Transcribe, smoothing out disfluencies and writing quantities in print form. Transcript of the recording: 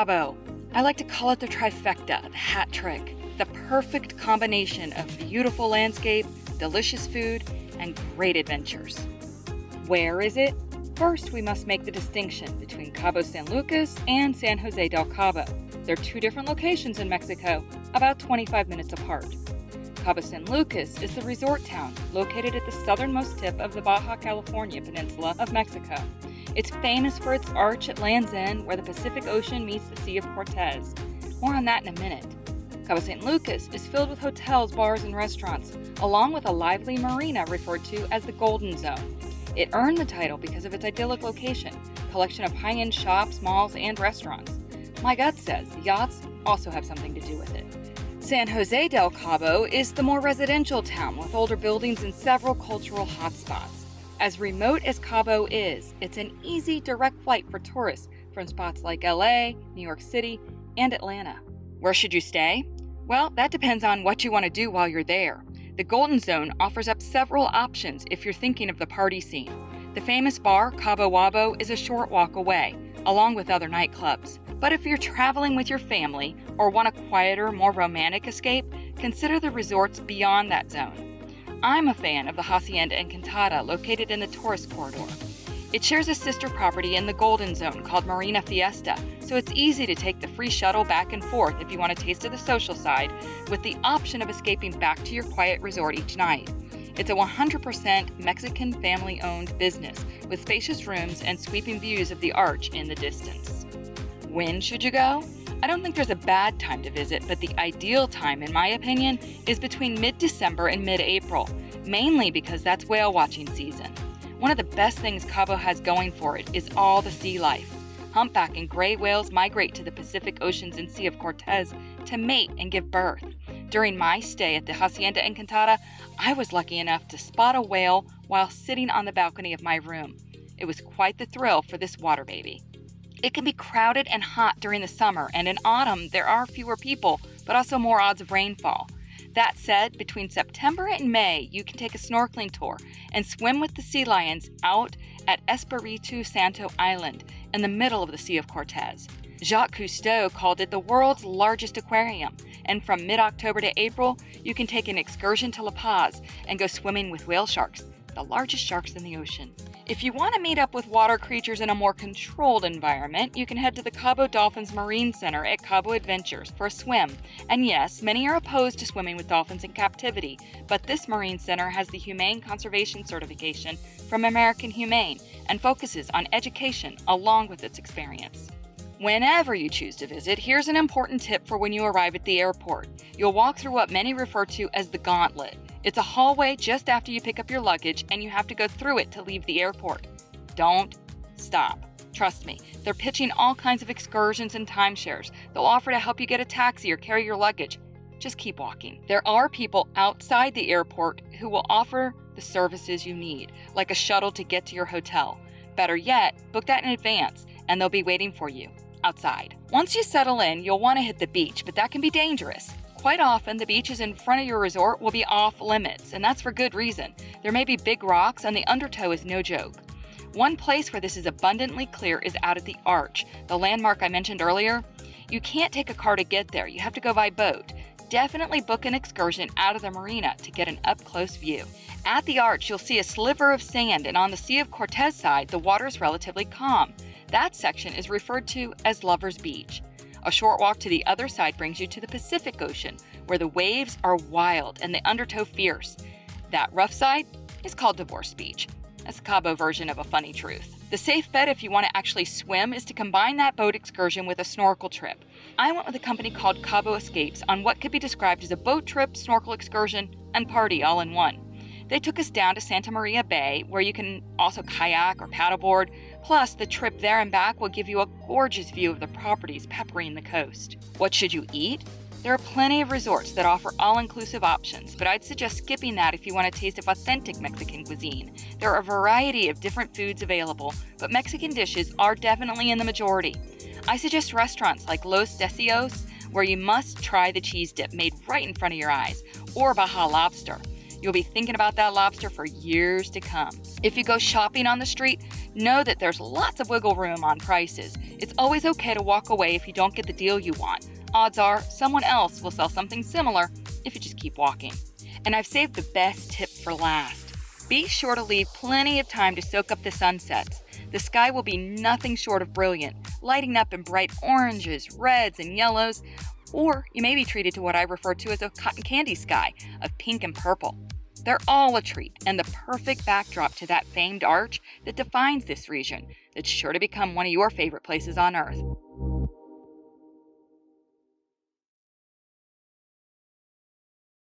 Cabo. I like to call it the trifecta, the hat trick, the perfect combination of beautiful landscape, delicious food, and great adventures. Where is it? First, we must make the distinction between Cabo San Lucas and San Jose del Cabo. They're two different locations in Mexico, about 25 minutes apart. Cabo San Lucas is the resort town located at the southernmost tip of the Baja California peninsula of Mexico. It's famous for its arch at Land's End, where the Pacific Ocean meets the Sea of Cortez. More on that in a minute. Cabo San Lucas is filled with hotels, bars, and restaurants, along with a lively marina referred to as the Golden Zone. It earned the title because of its idyllic location, collection of high-end shops, malls, and restaurants. My gut says the yachts also have something to do with it. San Jose del Cabo is the more residential town with older buildings and several cultural hotspots. As remote as Cabo is, it's an easy, direct flight for tourists from spots like LA, New York City, and Atlanta. Where should you stay? Well, that depends on what you want to do while you're there. The Golden Zone offers up several options if you're thinking of the party scene. The famous bar, Cabo Wabo, is a short walk away, along with other nightclubs. But if you're traveling with your family or want a quieter, more romantic escape, consider the resorts beyond that zone. I'm a fan of the Hacienda Encantada, located in the tourist corridor. It shares a sister property in the Golden Zone called Marina Fiesta, so it's easy to take the free shuttle back and forth if you want a taste of the social side, with the option of escaping back to your quiet resort each night. It's a 100% Mexican family-owned business, with spacious rooms and sweeping views of the arch in the distance. When should you go? I don't think there's a bad time to visit, but the ideal time, in my opinion, is between mid-December and mid-April, mainly because that's whale watching season. One of the best things Cabo has going for it is all the sea life. Humpback and gray whales migrate to the Pacific Oceans and Sea of Cortez to mate and give birth. During my stay at the Hacienda Encantada, I was lucky enough to spot a whale while sitting on the balcony of my room. It was quite the thrill for this water baby. It can be crowded and hot during the summer, and in autumn there are fewer people, but also more odds of rainfall. That said, between September and May, you can take a snorkeling tour and swim with the sea lions out at Espiritu Santo Island in the middle of the Sea of Cortez. Jacques Cousteau called it the world's largest aquarium, and from mid-October to April, you can take an excursion to La Paz and go swimming with whale sharks, the largest sharks in the ocean. If you want to meet up with water creatures in a more controlled environment, you can head to the Cabo Dolphins Marine Center at Cabo Adventures for a swim. And yes, many are opposed to swimming with dolphins in captivity, but this Marine Center has the Humane Conservation Certification from American Humane and focuses on education along with its experience. Whenever you choose to visit, here's an important tip for when you arrive at the airport. You'll walk through what many refer to as the gauntlet. It's a hallway just after you pick up your luggage, and you have to go through it to leave the airport. Don't stop. Trust me, they're pitching all kinds of excursions and timeshares. They'll offer to help you get a taxi or carry your luggage. Just keep walking. There are people outside the airport who will offer the services you need, like a shuttle to get to your hotel. Better yet, book that in advance, and they'll be waiting for you outside. Once you settle in, you'll want to hit the beach, but that can be dangerous. Quite often, the beaches in front of your resort will be off limits, and that's for good reason. There may be big rocks, and the undertow is no joke. One place where this is abundantly clear is out at the Arch, the landmark I mentioned earlier. You can't take a car to get there. You have to go by boat. Definitely book an excursion out of the marina to get an up-close view. At the Arch, you'll see a sliver of sand, and on the Sea of Cortez side, the water is relatively calm. That section is referred to as Lover's Beach. A short walk to the other side brings you to the Pacific Ocean, where the waves are wild and the undertow fierce. That rough side is called Divorce Beach. That's the Cabo version of a funny truth. The safe bet if you want to actually swim is to combine that boat excursion with a snorkel trip. I went with a company called Cabo Escapes on what could be described as a boat trip, snorkel excursion, and party all in one. They took us down to Santa Maria Bay, where you can also kayak or paddleboard. Plus, the trip there and back will give you a gorgeous view of the properties peppering the coast. What should you eat? There are plenty of resorts that offer all-inclusive options, but I'd suggest skipping that if you want a taste of authentic Mexican cuisine. There are a variety of different foods available, but Mexican dishes are definitely in the majority. I suggest restaurants like Los Deseos, where you must try the cheese dip made right in front of your eyes, or Baja Lobster. You'll be thinking about that lobster for years to come. If you go shopping on the street, know that there's lots of wiggle room on prices. It's always okay to walk away if you don't get the deal you want. Odds are someone else will sell something similar if you just keep walking. And I've saved the best tip for last. Be sure to leave plenty of time to soak up the sunsets. The sky will be nothing short of brilliant, lighting up in bright oranges, reds, and yellows, or you may be treated to what I refer to as a cotton candy sky of pink and purple. They're all a treat and the perfect backdrop to that famed arch that defines this region that's sure to become one of your favorite places on Earth.